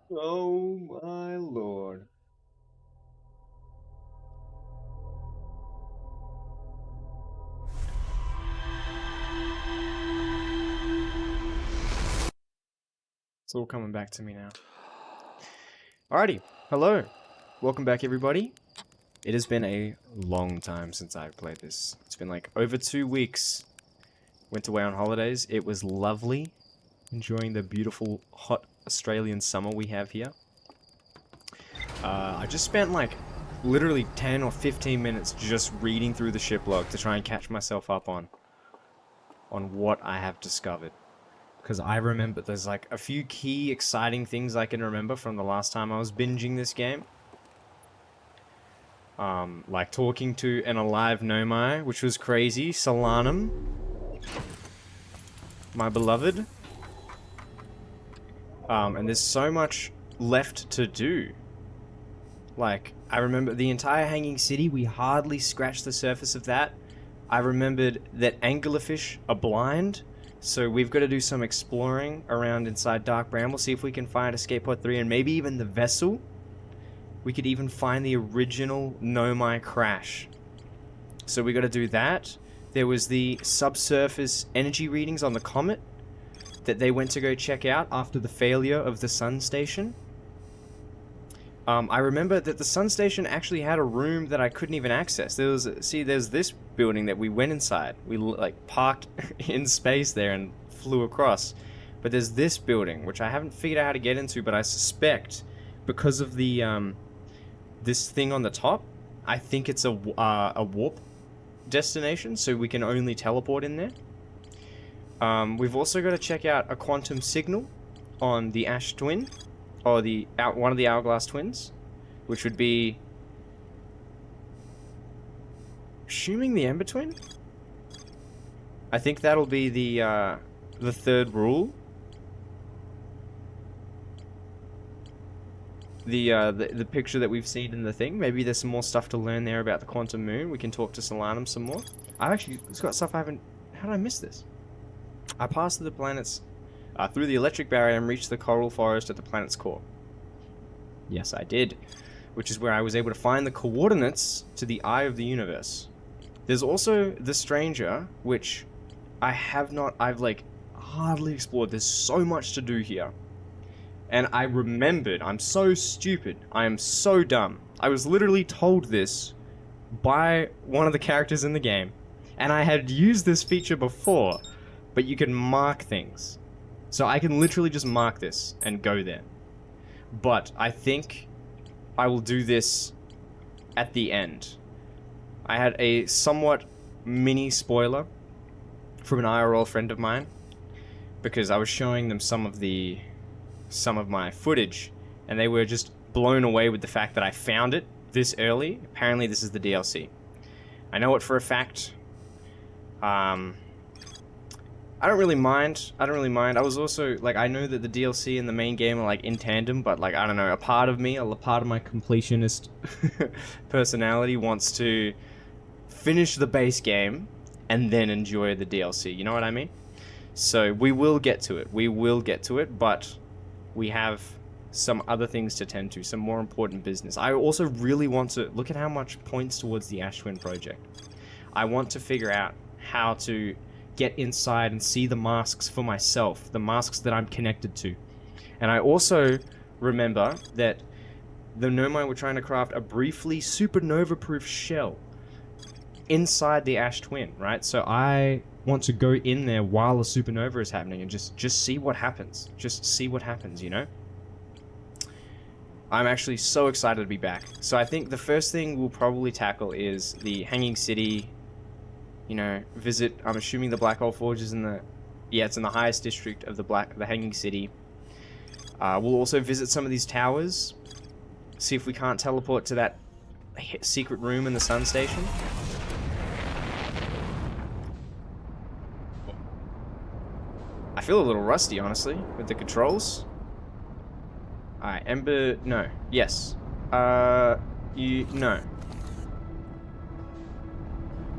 Oh my lord. It's all coming back to me now. Alrighty, hello. Welcome back, everybody. It has been a long time since I've played this. It's been like over 2 weeks. Went away on holidays. It was lovely. Enjoying the beautiful, hot Australian summer we have here. I just spent like literally 10 or 15 minutes just reading through the ship log to try and catch myself up on what I have discovered. Because I remember there's like a few key exciting things I can remember from the last time I was binging this game. Like talking to an alive Nomai, which was crazy. Solanum, my beloved. And there's so much left to do. Like, I remember the entire Hanging City, we hardly scratched the surface of that. I remembered that anglerfish are blind, so we've got to do some exploring around inside Dark Bramble, see if we can find Escape Pod 3 and maybe even the vessel. We could even find the original Nomai crash. So we got to do that. There was the subsurface energy readings on the comet that they went to go check out after the failure of the sun station. I remember that the sun station actually had a room that I couldn't even access. There's this building that we went inside. We like parked in space there and flew across. But there's this building, which I haven't figured out how to get into, but I suspect because of the this thing on the top, I think it's a warp destination, so we can only teleport in there. We've also got to check out a quantum signal on the Ash Twin, or one of the Hourglass Twins, which would be, assuming the Ember Twin. I think that'll be the third rule. The picture that we've seen in the thing. Maybe there's some more stuff to learn there about the quantum moon. We can talk to Solanum some more. I've actually got stuff I haven't. How did I miss this? I passed through the planets. Through the electric barrier and reached the coral forest at the planet's core. Yes, I did. Which is where I was able to find the coordinates to the eye of the universe. There's also the Stranger, which I've like hardly explored. There's so much to do here. And I remembered, I'm so stupid. I am so dumb. I was literally told this by one of the characters in the game. And I had used this feature before, but you can mark things. So I can literally just mark this and go there. But I think I will do this at the end. I had a somewhat mini spoiler from an IRL friend of mine, because I was showing them some of my footage, and they were just blown away with the fact that I found it this early. Apparently this is the DLC. I know it for a fact. I don't really mind. I was also, like, I know that the DLC and the main game are, like, in tandem, but, like, I don't know, a part of my completionist personality wants to finish the base game and then enjoy the DLC, you know what I mean? So, we will get to it, but we have some other things to tend to, some more important business. I also really want to look at how much points towards the Ash Twin project. I want to figure out how to get inside and see the masks for myself, the masks that I'm connected to. And I also remember that the Nomai were trying to craft a briefly supernova-proof shell inside the Ash Twin, right? So I want to go in there while a supernova is happening and just see what happens. Just see what happens, you know? I'm actually so excited to be back. So I think the first thing we'll probably tackle is the Hanging City, you know, visit. I'm assuming the Black Hole Forge is in the... Yeah, it's in the highest district of the Hanging City. We'll also visit some of these towers. See if we can't teleport to that secret room in the sun station. I feel a little rusty, honestly, with the controls. Alright, Ember... No. Yes. No.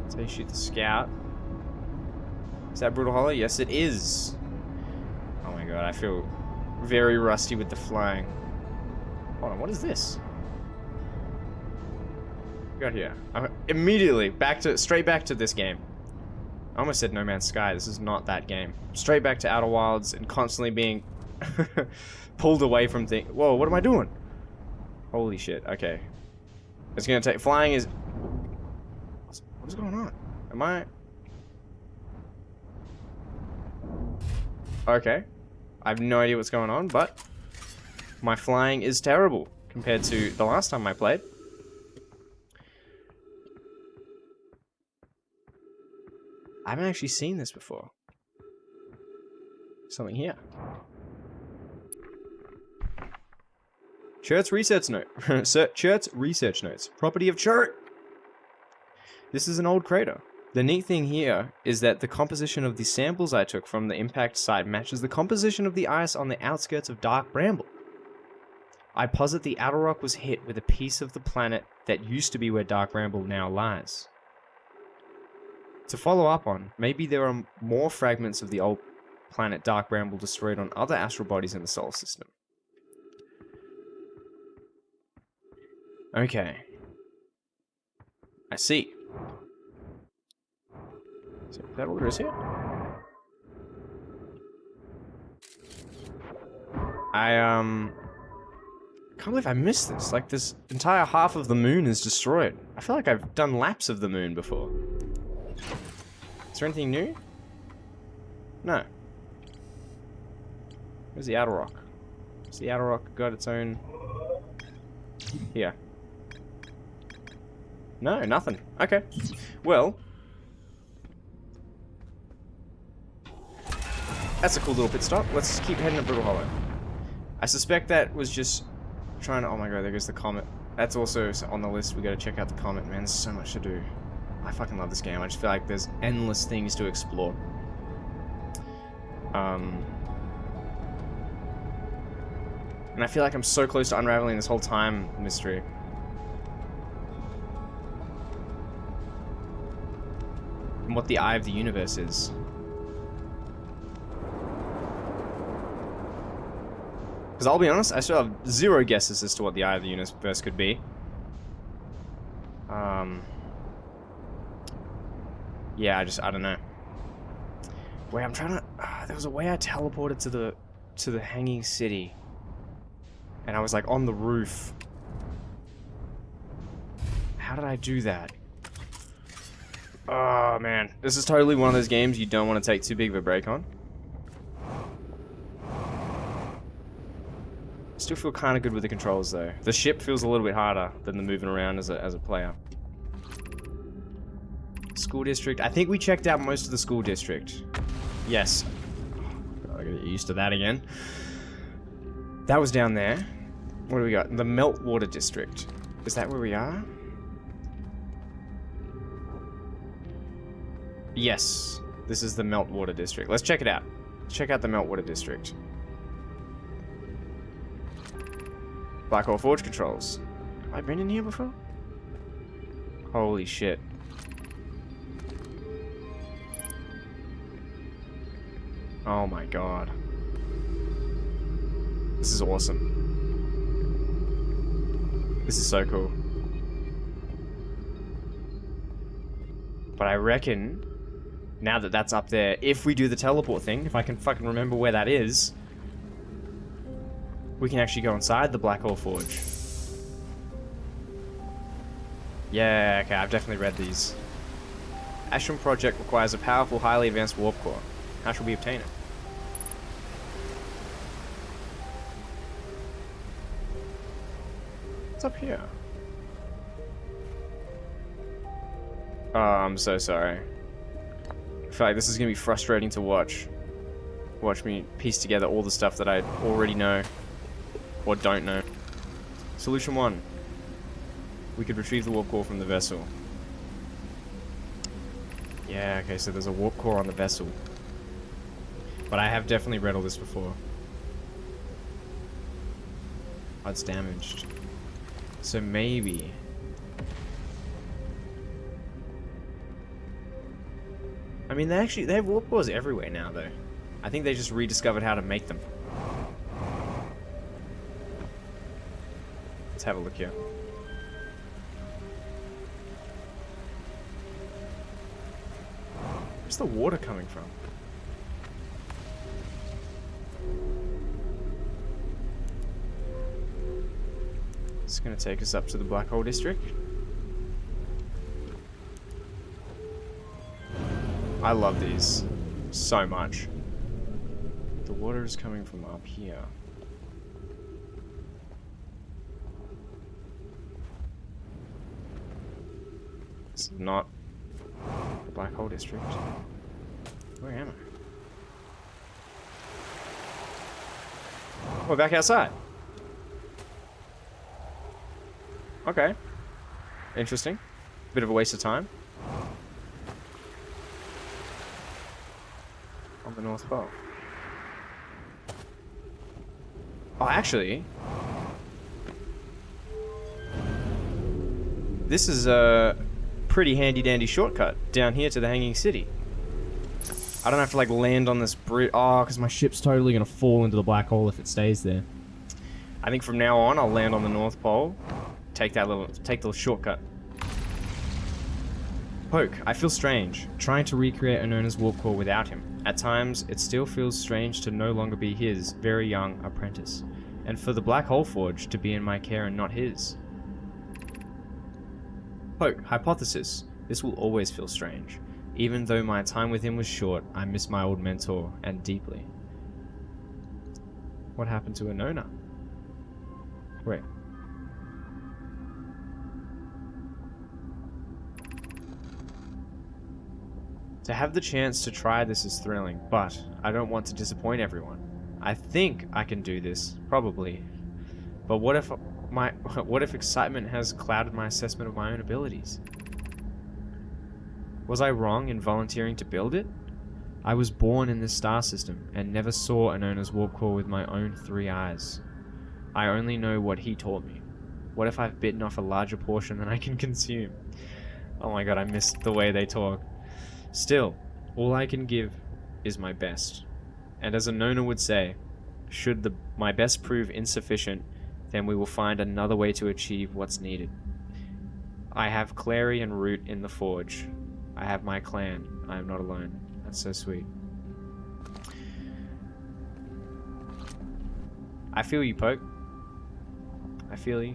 So you shoot the scout. Is that Brittle Hollow? Yes, it is. Oh my god, I feel very rusty with the flying. Hold on, what is this? We got here. Immediately straight back to this game. I almost said No Man's Sky. This is not that game. Straight back to Outer Wilds and constantly being pulled away from things. Whoa, what am I doing? Holy shit. Okay. It's gonna take. Flying is. What's going on? Am I? Okay. I have no idea what's going on, but my flying is terrible compared to the last time I played. I haven't actually seen this before. Something here. Chert's research note. Chert's research notes. Property of Chert. This is an old crater. The neat thing here is that the composition of the samples I took from the impact site matches the composition of the ice on the outskirts of Dark Bramble. I posit the Attlerock was hit with a piece of the planet that used to be where Dark Bramble now lies. To follow up on, maybe there are more fragments of the old planet Dark Bramble destroyed on other astral bodies in the solar system. Okay. I see. So that order is here. I can't believe I missed this. Like, this entire half of the moon is destroyed. I feel like I've done laps of the moon before. Is there anything new? No. Where's the Attlerock? Has the Attlerock got its own... Here. No, nothing. Okay. Well... That's a cool little pit stop. Let's keep heading to Brittle Hollow. I suspect that was just trying to... Oh my god, there goes the comet. That's also on the list. We gotta check out the comet, man. There's so much to do. I fucking love this game. I just feel like there's endless things to explore. And I feel like I'm so close to unraveling this whole time mystery. And what the eye of the universe is. Because I'll be honest, I still have zero guesses as to what the eye of the universe could be. Yeah, I don't know. Wait, I'm trying to... there was a way I teleported to the hanging city. And I was like on the roof. How did I do that? Oh, man. This is totally one of those games you don't want to take too big of a break on. Still feel kind of good with the controls though. The ship feels a little bit harder than the moving around as a player. School district. I think we checked out most of the school district. Yes. Oh, I gotta get used to that again. That was down there. What do we got? The Meltwater district. Is that where we are? Yes. This is the Meltwater district. Let's check it out. Check out the Meltwater district. Black Hole Forge controls. Have I been in here before? Holy shit. Oh my god. This is awesome. This is so cool. But I reckon, now that that's up there, if we do the teleport thing, if I can fucking remember where that is, we can actually go inside the Black Hole Forge. Yeah, okay, I've definitely read these. Ashram Project requires a powerful, highly advanced warp core. How shall we obtain it? What's up here? Oh, I'm so sorry. I feel like this is gonna be frustrating to watch. Watch me piece together all the stuff that I already know. Or don't know. Solution 1. We could retrieve the warp core from the vessel. Yeah, okay, so there's a warp core on the vessel. But I have definitely read all this before. Oh, it's damaged. So maybe... I mean, they have warp cores everywhere now, though. I think they just rediscovered how to make them. Let's have a look here. Where's the water coming from? It's going to take us up to the Black Hole District. I love these so much. The water is coming from up here. This is not the Black Hole District. Where am I? We're back outside. Okay. Interesting. Bit of a waste of time. On the North Pole. Oh, actually... this is a pretty handy-dandy shortcut down here to the Hanging City. I don't have to, like, land on this bridge. Oh, because my ship's totally going to fall into the black hole if it stays there. I think from now on, I'll land on the North Pole. Take the shortcut. Poke, I feel strange, trying to recreate Onona's warp core without him. At times, it still feels strange to no longer be his very young apprentice, and for the Black Hole Forge to be in my care and not his. Poke, hypothesis, this will always feel strange. Even though my time with him was short, I miss my old mentor, and deeply. What happened to Onona? Wait. To have the chance to try this is thrilling, but I don't want to disappoint everyone. I think I can do this, probably. But what if excitement has clouded my assessment of my own abilities? Was I wrong in volunteering to build it? I was born in this star system and never saw Onona's warp core with my own 3 eyes. I only know what he taught me. What if I've bitten off a larger portion than I can consume? Oh my god, I missed the way they talk. Still, all I can give is my best. And as Onona would say, should my best prove insufficient, then we will find another way to achieve what's needed. I have Clary and Root in the Forge. I have my clan. I am not alone. That's so sweet. I feel you, Poke. I feel you.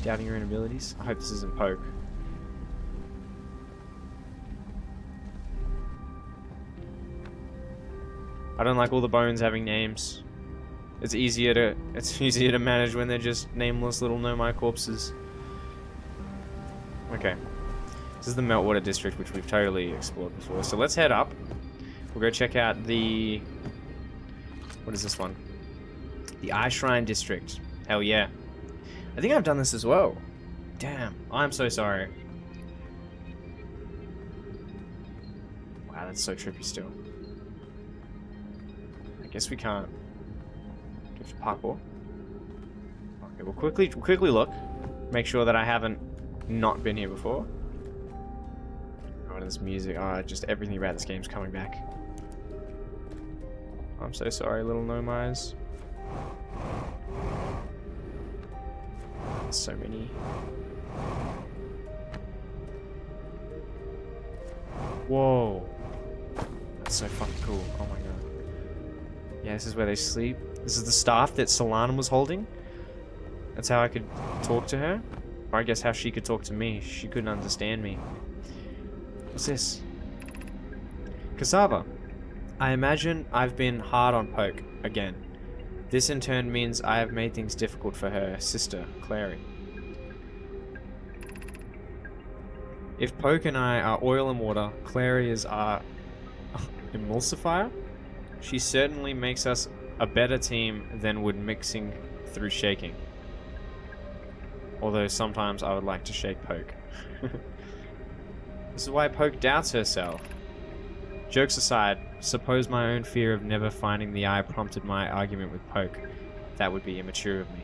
Doubting your own abilities. I hope this isn't Poke. I don't like all the bones having names. It's easier to manage when they're just nameless little Nomai corpses. Okay. This is the Meltwater District, which we've totally explored before. So let's head up. We'll go check out the... what is this one? The Eye Shrine District. Hell yeah. I think I've done this as well. Damn. I'm so sorry. Wow, that's so trippy still. I guess we can't. Do we have to parkour? Okay, we'll quickly look. Make sure that I haven't not been here before. Oh, this music. Oh, just everything about this game's coming back. I'm so sorry, little Nomais. So many. Whoa. That's so fucking cool. Oh my god. Yeah, this is where they sleep. This is the staff that Solanum was holding. That's how I could talk to her. Or I guess how she could talk to me. She couldn't understand me. What's this? Cassava. I imagine I've been hard on Poke again. This in turn means I have made things difficult for her sister, Clary. If Poke and I are oil and water, Clary is our emulsifier. She certainly makes us a better team than would mixing through shaking. Although sometimes I would like to shake Poke. This is why Poke doubts herself. Jokes aside, suppose my own fear of never finding the eye prompted my argument with Poke. That would be immature of me.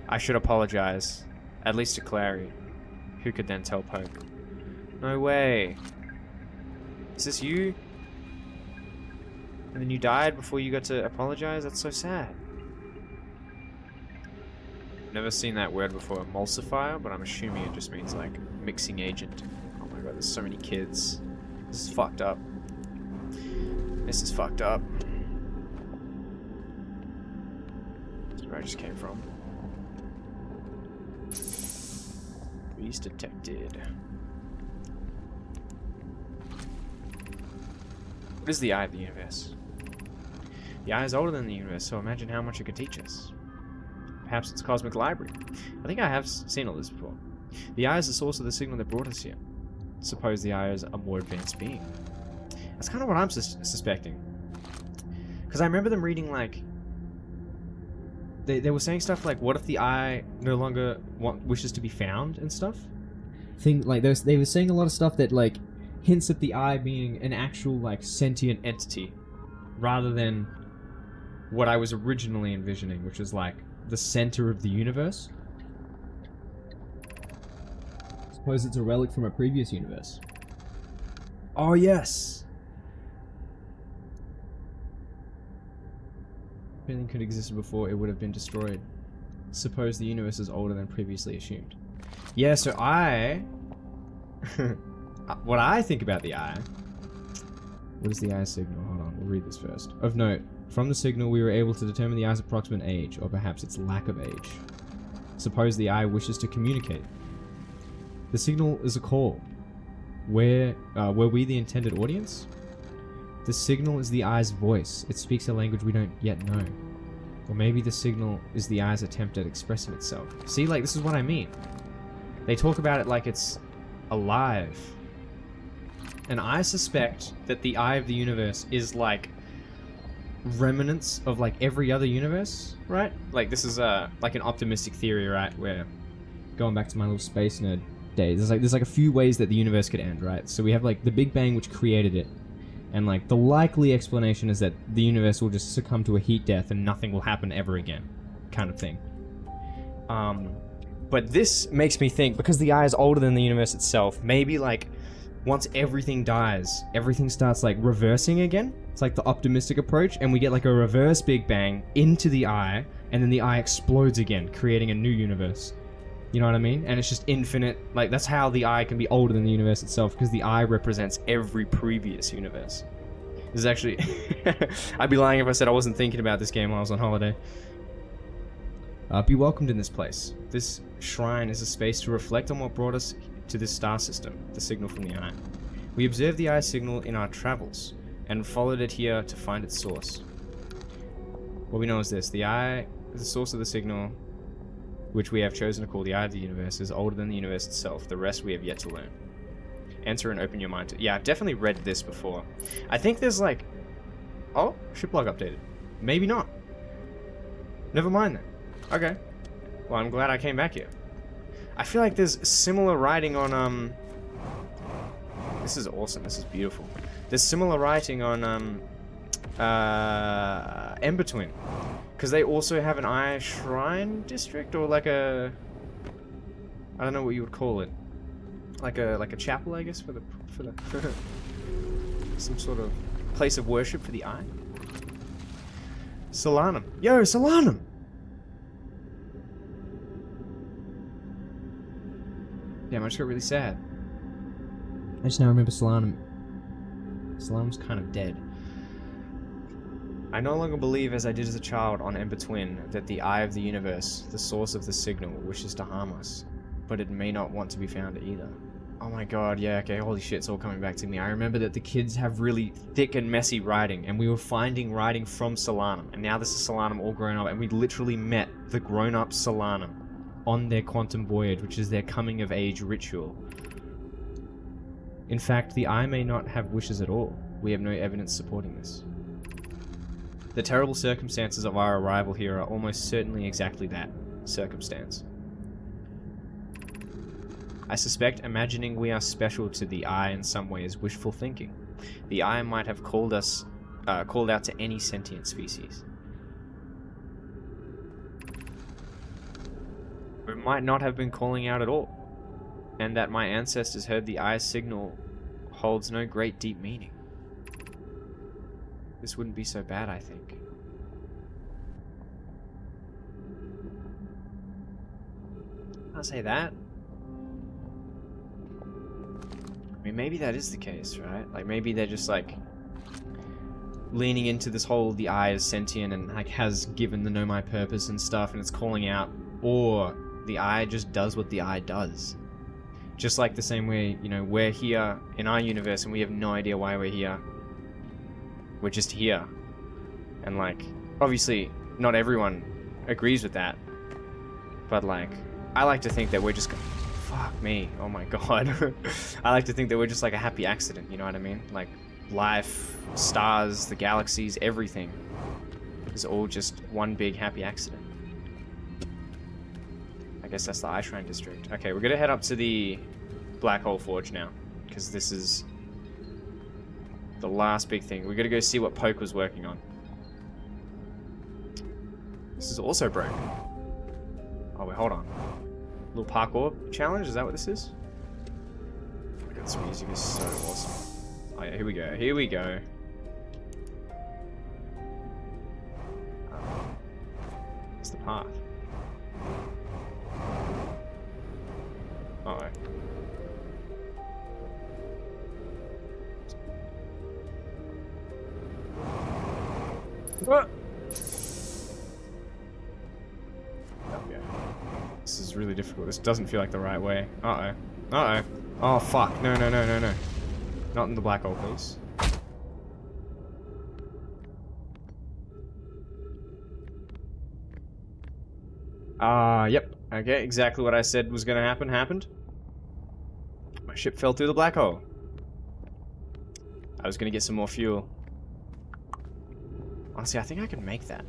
I should apologize, at least to Clary, who could then tell Poke. No way. Is this you? And then you died before you got to apologize? That's so sad. Never seen that word before, emulsifier, but I'm assuming it just means like mixing agent. Oh my god, there's so many kids. This is fucked up. This is fucked up. That's where I just came from. Breeze detected. What is the eye of the universe? The eye is older than the universe, so imagine how much it could teach us. Perhaps it's a cosmic library. I think I have seen all this before. The eye is the source of the signal that brought us here. Suppose the eye is a more advanced being. That's kind of what I'm suspecting. Because I remember them reading, like... They were saying stuff like, what if the eye no longer wishes to be found and stuff? Like, they were saying a lot of stuff that, like, hints at the eye being an actual, like, sentient entity, rather than what I was originally envisioning, which was, like, the center of the universe. Suppose it's a relic from a previous universe. Oh, yes! If anything could exist before, it would have been destroyed. Suppose the universe is older than previously assumed. Yeah, so what I think about the eye... What is the eye's signal? Hold on, we'll read this first. Of note, from the signal we were able to determine the eye's approximate age, or perhaps its lack of age. Suppose the eye wishes to communicate. The signal is a call. Were we the intended audience? The signal is the eye's voice. It speaks a language we don't yet know. Or maybe the signal is the eye's attempt at expressing itself. See, like, this is what I mean. They talk about it like it's alive. And I suspect that the eye of the universe is, like, remnants of, like, every other universe, right? Like, this is, like, an optimistic theory, right? Where, going back to my little space nerd days, there's like a few ways that the universe could end, right? So we have, like, the Big Bang, which created it. And, like, the likely explanation is that the universe will just succumb to a heat death and nothing will happen ever again, kind of thing. But this makes me think, because the eye is older than the universe itself, maybe, like, once everything dies, everything starts, like, reversing again. It's like the optimistic approach, and we get, like, a reverse Big Bang into the eye, and then the eye explodes again, creating a new universe. You know what I mean? And it's just infinite. Like, that's how the eye can be older than the universe itself, because the eye represents every previous universe. This is actually... I'd be lying if I said I wasn't thinking about this game while I was on holiday. Be welcomed in this place. This shrine is a space to reflect on what brought us to this star system, the signal from the eye. We observed the eye signal in our travels, and followed it here to find its source. What we know is this: the eye is the source of the signal, which we have chosen to call the eye of the universe, is older than the universe itself. The rest we have yet to learn. Enter and open your mind to... Yeah, I've definitely read this before. I think there's like... Oh, ship log updated. Maybe not. Never mind then. Okay. Well, I'm glad I came back here. I feel like there's similar writing on, This is awesome. This is beautiful. There's similar writing on, Ember Twin. Because they also have an eye shrine district, or like a... I don't know what you would call it. Like a chapel, I guess, for the some sort of place of worship for the eye. Solanum. Yo, Solanum! Damn, I just got really sad. I just now remember Solanum. Solanum's kind of dead. I no longer believe, as I did as a child on Ember Twin, that the eye of the universe, the source of the signal, wishes to harm us. But it may not want to be found either. Oh my god, yeah, okay, holy shit, it's all coming back to me. I remember that the kids have really thick and messy writing, and we were finding writing from Solanum, and now this is Solanum all grown up, and we literally met the grown-up Solanum on their quantum voyage, which is their coming-of-age ritual. In fact, the eye may not have wishes at all. We have no evidence supporting this. The terrible circumstances of our arrival here are almost certainly exactly that, circumstance. I suspect imagining we are special to the eye in some way is wishful thinking. The eye might have called out to any sentient species. It might not have been calling out at all, and that my ancestors heard the eye's signal holds no great deep meaning. This wouldn't be so bad, I think. I'll say that. I mean, maybe that is the case, right? Like, maybe they're just, like, leaning into this whole the eye is sentient and, like, has given the Nomai purpose and stuff, and it's calling out, or the eye just does what the eye does. Just like the same way, you know, we're here in our universe and we have no idea why we're here. We're just here. And, like, obviously, not everyone agrees with that. But, like, I like to think that we're just... Fuck me. Oh my god. I like to think that we're just like a happy accident, you know what I mean? Like, life, stars, the galaxies, everything is all just one big happy accident. I guess that's the Eye Shrine District. Okay, we're gonna head up to the Black Hole Forge now, because this is the last big thing. We're gonna go see what Poke was working on. This is also broken. Oh wait, hold on. Little parkour challenge, is that what this is? Oh my god, this music is so awesome. Oh yeah, here we go, here we go. What's the path? Uh-oh. What? This is really difficult. This doesn't feel like the right way. Uh-oh. Uh-oh. Oh, fuck. No, no, no, no, no. Not in the black hole, please. Yep. Okay, exactly what I said was gonna happen, happened. My ship fell through the black hole. I was gonna get some more fuel. Honestly, I think I can make that.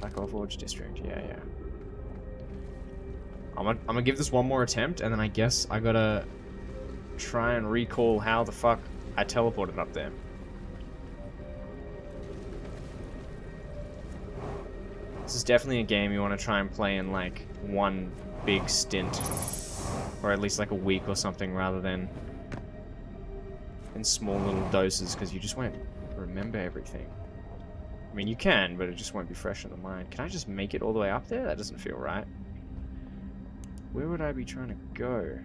Black Hole Forge District, yeah, yeah. I'm gonna give this one more attempt, and then I guess I gotta try and recall how the fuck I teleported up there. This is definitely a game you want to try and play in, like, one big stint. Or at least, like, a week or something, rather than in small little doses, because you just won't remember everything. I mean, you can, but it just won't be fresh in the mind. Can I just make it all the way up there? That doesn't feel right. Where would I be trying to go?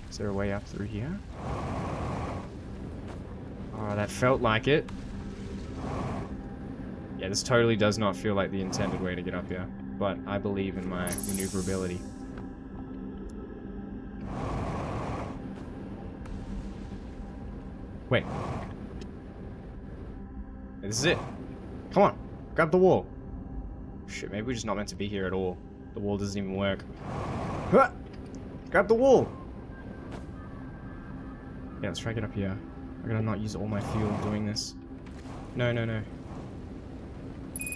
Is there a way up through here? Oh, that felt like it. Yeah, this totally does not feel like the intended way to get up here. But I believe in my maneuverability. Wait. This is it. Come on. Grab the wall. Shit, maybe we're just not meant to be here at all. The wall doesn't even work. Huh! Grab the wall! Yeah, let's try to get up here. I'm gonna not use all my fuel doing this. No, no, no.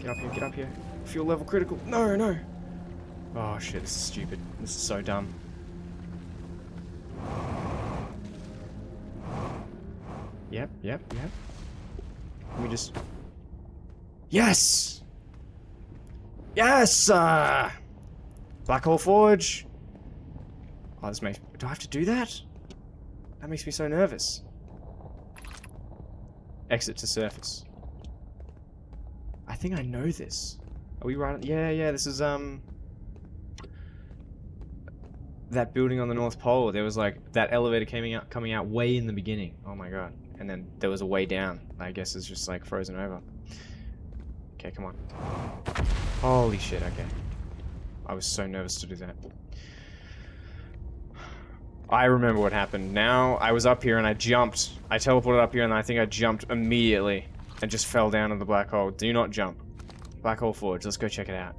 Get up here, get up here. Fuel level critical. No, no! Oh shit, this is stupid. This is so dumb. Yep, yep, yep. Let me just... Yes! Yes! Black Hole Forge! Oh, this makes... Do I have to do that? That makes me so nervous. Exit to surface. I think I know this. Are we right? Yeah, yeah, this is, that building on the North Pole. There was, like, that elevator coming out way in the beginning. Oh my god. And then there was a way down. I guess it's just, like, frozen over. Okay, come on. Holy shit, okay. I was so nervous to do that. I remember what happened. Now, I was up here and I jumped. I teleported up here and I think I jumped immediately and just fell down in the black hole. Do not jump. Black Hole Forge, let's go check it out.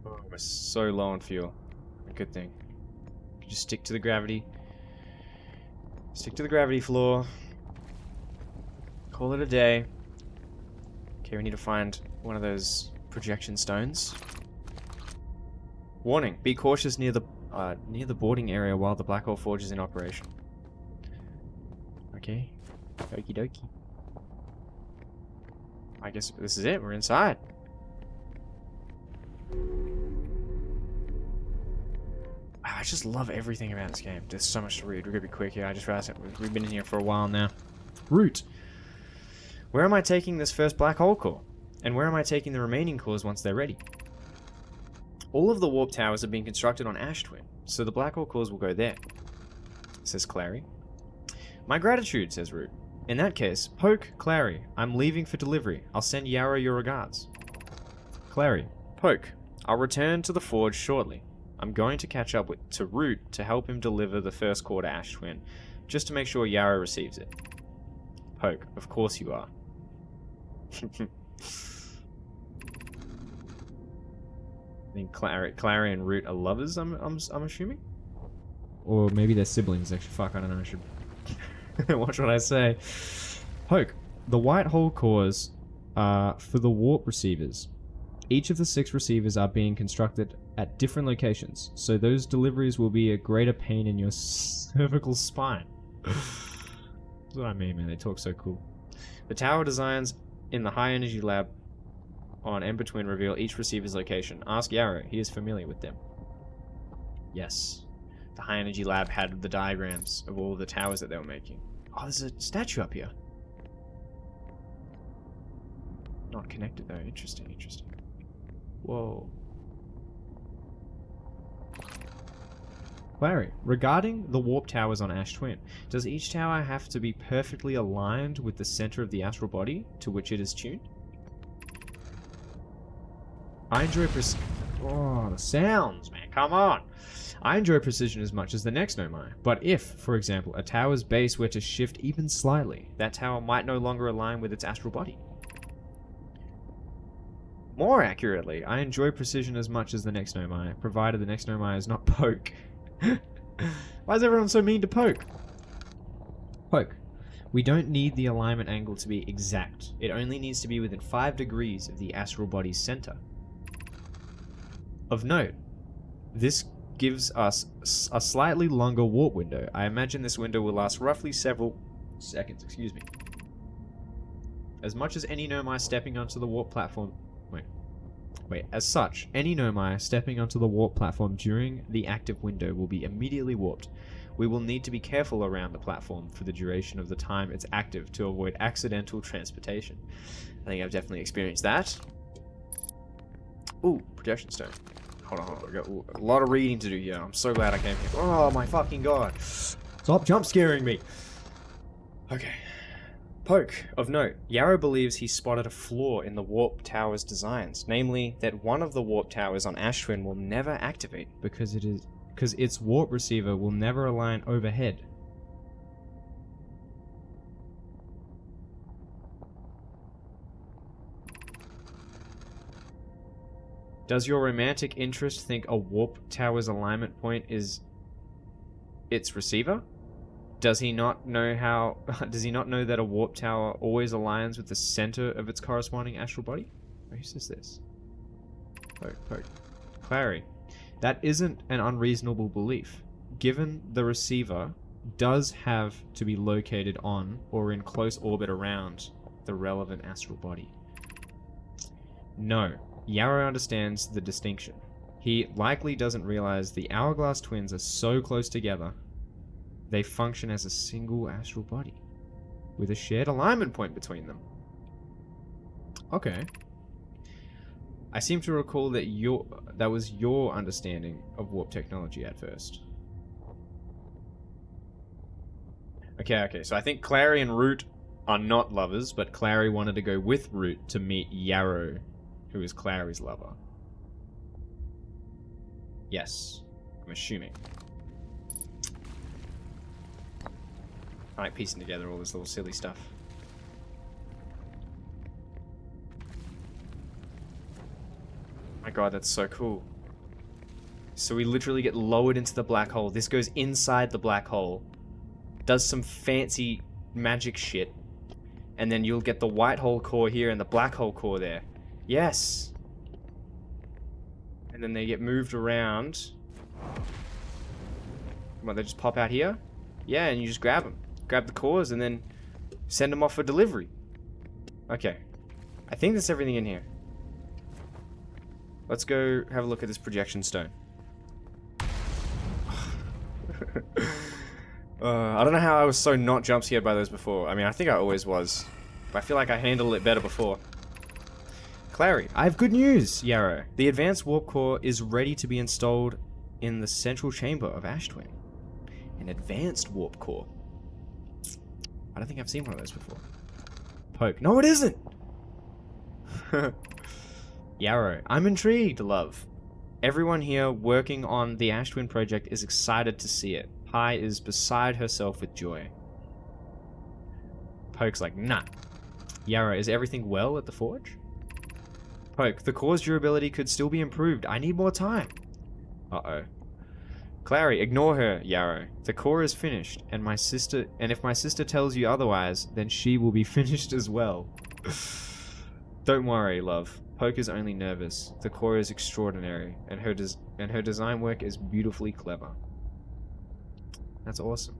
Oh, we're so low on fuel. A good thing. Just stick to the gravity. Stick to the gravity floor. Call it a day. Okay, we need to find one of those projection stones. Warning, be cautious near the boarding area while the Black Hole Forge is in operation. Okay. Okie dokie. I guess this is it, we're inside. I just love everything about this game. There's so much to read. We're gonna be quick here. I just realized that we've been in here for a while now. Root. Where am I taking this first black hole core? And where am I taking the remaining cores once they're ready? All of the warp towers have been constructed on Ash Twin, so the black hole cores will go there, says Clary. My gratitude, says Root. In that case, Poke, Clary, I'm leaving for delivery. I'll send Yarrow your regards. Clary, Poke, I'll return to the forge shortly. I'm going to catch up to Root to help him deliver the first core to Ash Twin, just to make sure Yarrow receives it. Poke, of course you are. I think Clary and Root are lovers, I'm assuming? Or maybe they're siblings, actually. Fuck, I don't know. I should watch what I say. Poke. The white hole cores are for the warp receivers. Each of the 6 receivers are being constructed at different locations, so those deliveries will be a greater pain in your cervical spine. That's what I mean, man. They talk so cool. The tower designs in the high energy lab on Ember Twin reveal each receiver's location. Ask Yarrow, he is familiar with them. Yes. The high energy lab had the diagrams of all the towers that they were making. Oh, there's a statue up here. Not connected though. Interesting, interesting. Whoa. Clary, regarding the warp towers on Ash Twin, does each tower have to be perfectly aligned with the center of the astral body to which it is tuned? I enjoy oh, the sounds, man, come on! I enjoy precision as much as the next Nomai, but if, for example, a tower's base were to shift even slightly, that tower might no longer align with its astral body. More accurately, I enjoy precision as much as the next Nomai, provided the next Nomai is not Poke. Why is everyone so mean to Poke? Poke. We don't need the alignment angle to be exact. It only needs to be within 5 degrees of the astral body's center. Of note, this gives us a slightly longer warp window. I imagine this window will last roughly several seconds, excuse me. As much as any Nomai stepping onto the warp platform... As such, any Nomai stepping onto the warp platform during the active window will be immediately warped. We will need to be careful around the platform for the duration of the time it's active to avoid accidental transportation. I think I've definitely experienced that. Ooh, projection stone. Hold on. I've got a lot of reading to do here. I'm so glad I came here. Oh my fucking god. Stop jump scaring me. Okay. Poke, of note, Yarrow believes he spotted a flaw in the warp tower's designs, namely that one of the warp towers on Ash Twin will never activate because its warp receiver will never align overhead. Does your romantic interest think a warp tower's alignment point is its receiver? Does he not know that a warp tower always aligns with the center of its corresponding astral body? Who says this? Poke. Clary. That isn't an unreasonable belief, given the receiver does have to be located on or in close orbit around the relevant astral body. No. Yarrow understands the distinction. He likely doesn't realize the Hourglass twins are so close together, they function as a single astral body, with a shared alignment point between them. Okay. I seem to recall that that was your understanding of warp technology at first. Okay, so I think Clary and Root are not lovers, but Clary wanted to go with Root to meet Yarrow, who is Clary's lover. Yes, I'm assuming. I like piecing together all this little silly stuff. My god, that's so cool. So we literally get lowered into the black hole. This goes inside the black hole, does some fancy magic shit, and then you'll get the white hole core here and the black hole core there. Yes! And then they get moved around. What, they just pop out here? Yeah, and you just grab them. Grab the cores and then send them off for delivery. Okay. I think that's everything in here. Let's go have a look at this projection stone. I don't know how I was so not jump scared by those before. I mean, I think I always was. But I feel like I handled it better before. Clary, I have good news, Yarrow. The advanced warp core is ready to be installed in the central chamber of Ash Twin. An advanced warp core. I don't think I've seen one of those before. Poke. No, it isn't! Yarrow, I'm intrigued, love. Everyone here working on the Ash Twin project is excited to see it. Pi is beside herself with joy. Poke's like, nah. Yarrow, is everything well at the forge? Poke, the core's durability could still be improved. I need more time. Uh-oh. Clary, ignore her, Yarrow. The core is finished, and if my sister tells you otherwise, then she will be finished as well. Don't worry, love. Poke is only nervous. The core is extraordinary, and her design work is beautifully clever. That's awesome.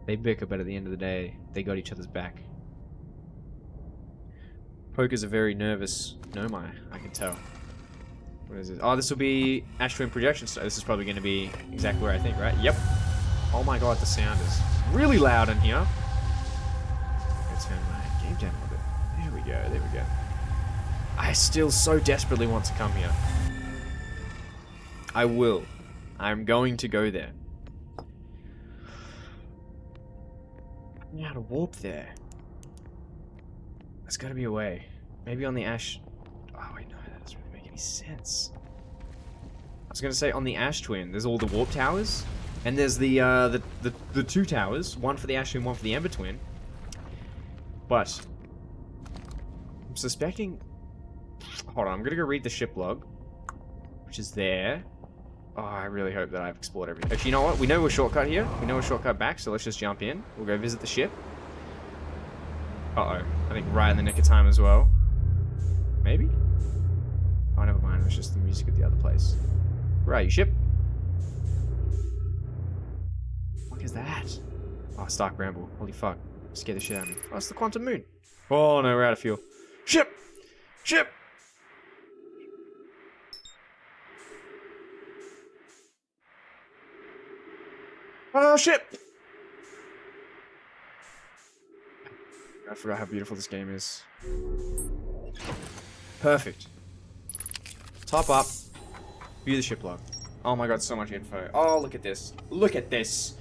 They bicker, but at the end of the day, they got each other's back. Poke is a very nervous Nomai, I can tell. What is this? Oh, this will be Ash Twin projection. So this is probably going to be exactly where I think, right? Yep. Oh my god, the sound is really loud in here. Let's turn my game down a little bit. There we go, there we go. I still so desperately want to come here. I will. I'm going to go there. I don't know how to warp there. There's got to be a way. Maybe on the Ash... Oh wait, no, that doesn't really make any sense. I was going to say, on the Ash Twin, there's all the warp towers. And there's the two towers. One for the Ash Twin, one for the Ember Twin. But... I'm suspecting... Hold on, I'm going to go read the ship log. Which is there. Oh, I really hope that I've explored everything. Actually, you know what? We know we're shortcut here. We know we're shortcut back, so let's just jump in. We'll go visit the ship. Uh-oh. I think right in the nick of time as well. Maybe? Oh, never mind. It was just the music at the other place. Where are you, ship? What is that? Oh, Stark Bramble. Holy fuck. Scared the shit out of me. Oh, it's the Quantum Moon. Oh, no, we're out of fuel. Ship! Ship! Oh, ship! I forgot how beautiful this game is. Perfect. Top up. View the ship log. Oh my god, so much info. Oh, look at this. Look at this.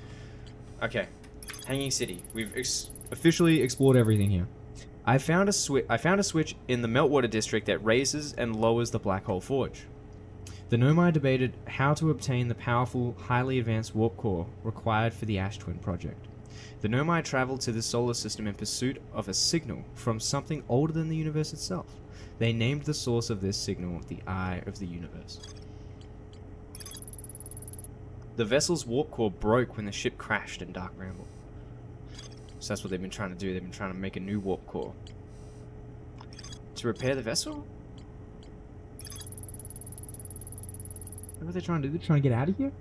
Okay. Hanging City. We've officially explored everything here. I found a switch in the Meltwater district that raises and lowers the Black Hole Forge. The Nomai debated how to obtain the powerful, highly advanced warp core required for the Ash Twin project. The Nomai traveled to the solar system in pursuit of a signal from something older than the universe itself. They named the source of this signal the Eye of the Universe. The vessel's warp core broke when the ship crashed in Dark Ramble. So that's what they've been trying to do. They've been trying to make a new warp core. To repair the vessel? What are they trying to do? They're trying to get out of here?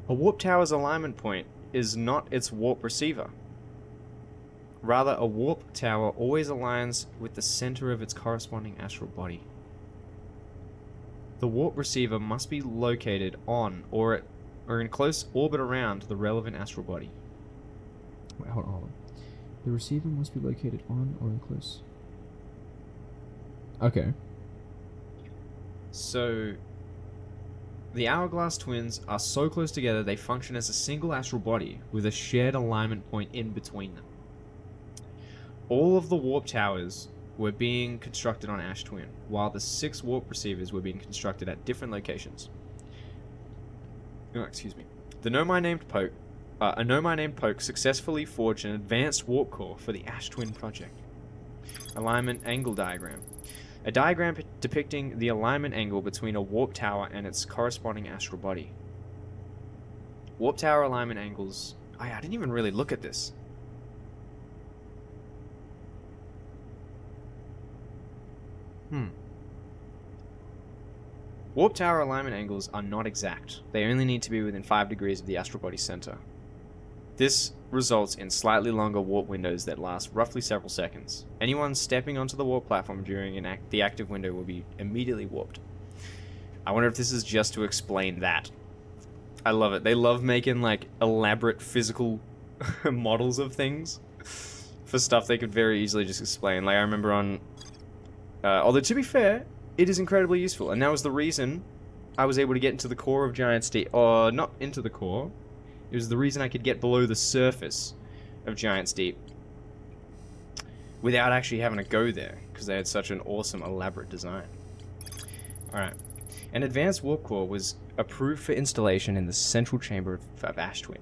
A warp tower's alignment point is not its warp receiver. Rather, a warp tower always aligns with the center of its corresponding astral body. The warp receiver must be located on or in close orbit around the relevant astral body. Wait, hold on. The receiver must be located on or in close. Okay. So, the Hourglass twins are so close together they function as a single astral body with a shared alignment point in between them. All of the warp towers were being constructed on Ash Twin, while the 6 warp receivers were being constructed at different locations. Oh, excuse me. A Nomai named Poke successfully forged an advanced warp core for the Ash Twin project. Alignment angle diagram. A diagram depicting the alignment angle between a warp tower and its corresponding astral body. Warp tower alignment angles... I didn't even really look at this. Warp tower alignment angles are not exact. They only need to be within 5 degrees of the astral body center. This results in slightly longer warp windows that last roughly several seconds. Anyone stepping onto the warp platform during the active window will be immediately warped. I wonder if this is just to explain that. I love it. They love making like elaborate physical models of things for stuff they could very easily just explain. Like I remember on, although to be fair, it is incredibly useful, and that was the reason I was able to get into the core of Giant's Deep. Or not into the core. It was the reason I could get below the surface of Giant's Deep without actually having to go there, because they had such an awesome, elaborate design. Alright. An advanced warp core was approved for installation in the central chamber of Ash Twin.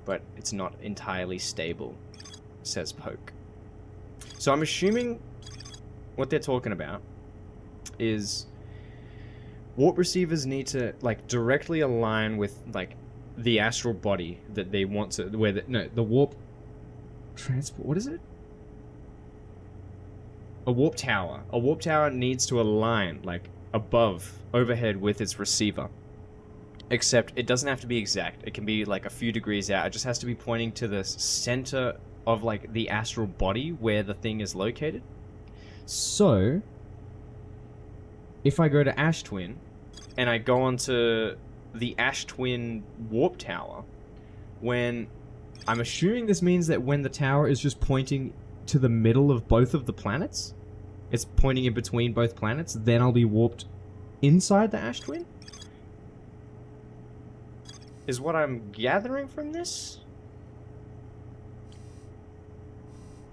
But it's not entirely stable, says Poke. So I'm assuming what they're talking about is warp receivers need to like directly align with like the astral body that they want to, where the warp transport, what is it? A warp tower. A warp tower needs to align like above, overhead with its receiver. Except it doesn't have to be exact. It can be like a few degrees out. It just has to be pointing to the center of like the astral body where the thing is located. So if I go to Ash Twin and I go onto the Ash Twin warp tower, when I'm assuming this means that when the tower is just pointing to the middle of both of the planets, it's pointing in between both planets, then I'll be warped inside the Ash Twin? Is what I'm gathering from this?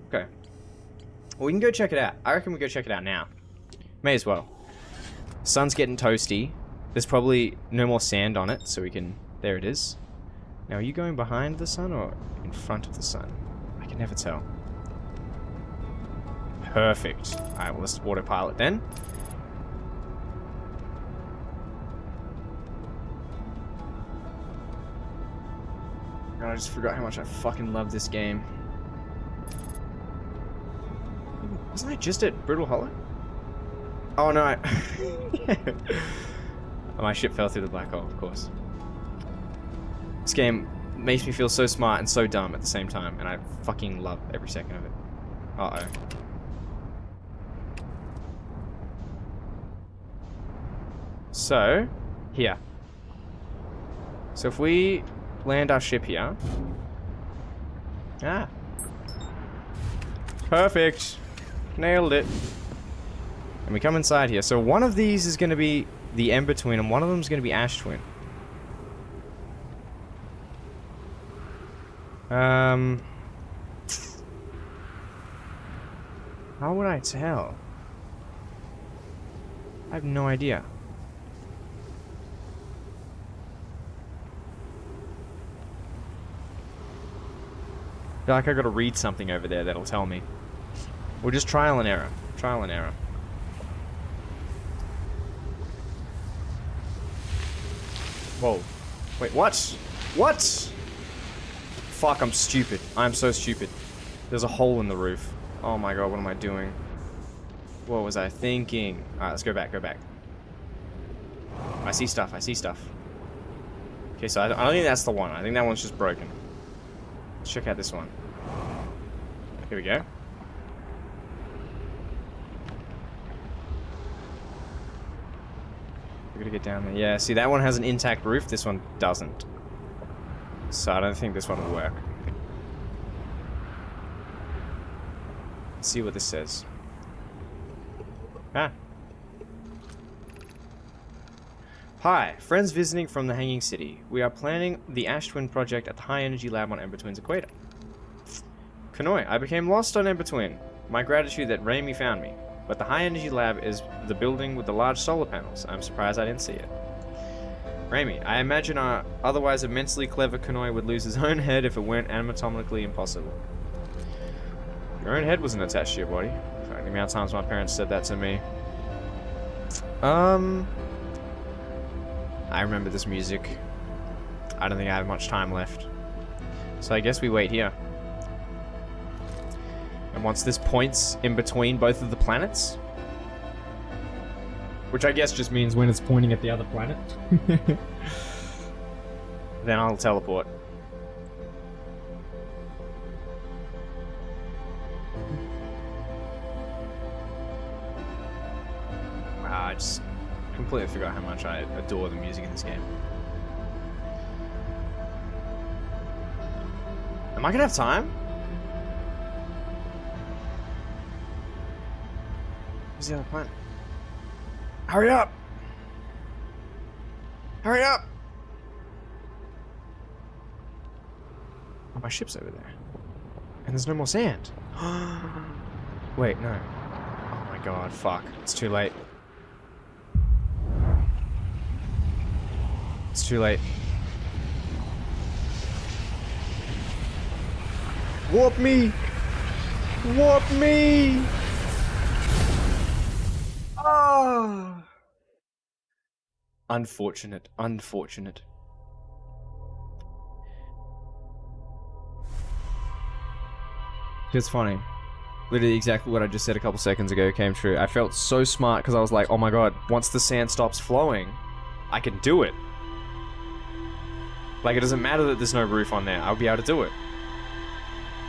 Okay. Well, we can go check it out. I reckon we go check it out now. May as well. Sun's getting toasty. There's probably no more sand on it, so we can... There it is. Now, are you going behind the sun or in front of the sun? I can never tell. Perfect. Alright, well, let's autopilot then. God, I just forgot how much I fucking love this game. Wasn't I just at Brittle Hollow? Oh no, Oh, my ship fell through the black hole, of course. This game makes me feel so smart and so dumb at the same time, and I fucking love every second of it. Uh-oh. So, here. So if we land our ship here... Ah. Perfect. Nailed it. And we come inside here. So one of these is going to be the Ember Twin, and one of them is going to be Ash Twin. How would I tell? I have no idea. I feel like I gotta read something over there that'll tell me. We'll just trial and error. Trial and error. Whoa. Wait, what? What? Fuck, I'm stupid. I'm so stupid. There's a hole in the roof. Oh my god, what am I doing? What was I thinking? Alright, let's go back, go back. I see stuff, I see stuff. Okay, so I don't think that's the one. I think that one's just broken. Let's check out this one. Here we go. We're gonna get down there. Yeah, see, that one has an intact roof. This one doesn't. So I don't think this one will work. Let's see what this says. Ah. Hi, friends visiting from the Hanging City. We are planning the Ash Twin project at the High Energy Lab on Ember Twin's equator. Kanoi, I became lost on Ember Twin. My gratitude that Raimi found me. But the High Energy Lab is the building with the large solar panels. I'm surprised I didn't see it. Raimi, I imagine our otherwise immensely clever Kanoi would lose his own head if it weren't anatomically impossible. Your own head wasn't attached to your body. In fact, the amount of times my parents said that to me. I remember this music. I don't think I have much time left. So I guess we wait here. And once this points in between both of the planets, which I guess just means when it's pointing at the other planet, then I'll teleport. Wow, I just completely forgot how much I adore the music in this game. Am I gonna have time? Where's the other planet? Hurry up! Hurry up! Oh, my ship's over there. And there's no more sand. Wait, no. Oh my god, fuck. It's too late. It's too late. Warp me! Warp me! Ah! Unfortunate, unfortunate. It's funny. Literally exactly what I just said a couple seconds ago came true. I felt so smart because I was like, oh my god, once the sand stops flowing, I can do it. Like, it doesn't matter that there's no roof on there. I'll be able to do it.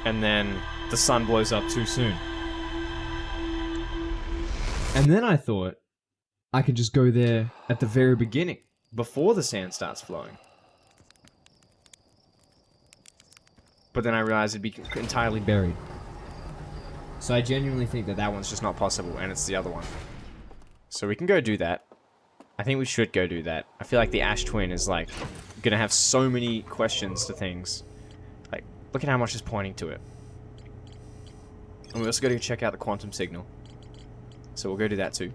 And then the sun blows up too soon. And then I thought I could just go there at the very beginning. Before the sand starts flowing. But then I realized it'd be entirely buried. So I genuinely think that that one's just not possible, and it's the other one. So we can go do that. I think we should go do that. I feel like the Ash Twin is, like, gonna have so many questions to things. Like, look at how much is pointing to it. And we also gotta check out the quantum signal. So we'll go do that too.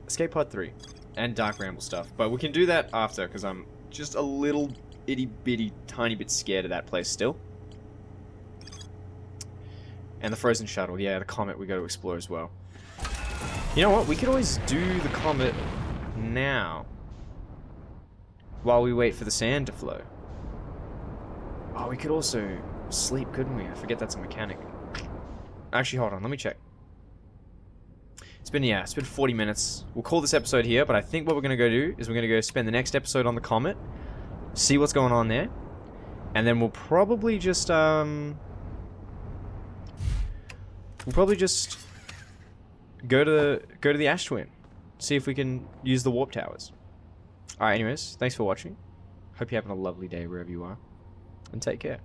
Escape Pod 3. And Dark Ramble stuff. But we can do that after, because I'm just a little itty-bitty tiny bit scared of that place still. And the Frozen Shuttle. Yeah, the Comet we got to explore as well. You know what? We could always do the Comet now. While we wait for the sand to flow. Oh, we could also sleep, couldn't we? I forget that's a mechanic. Actually, hold on. Let me check. It's been 40 minutes. We'll call this episode here, but I think what we're going to go do is we're going to go spend the next episode on the Comet. See what's going on there. And then we'll probably just, go to the Ash Twin. See if we can use the warp towers. Alright, anyways, thanks for watching. Hope you're having a lovely day wherever you are. And take care.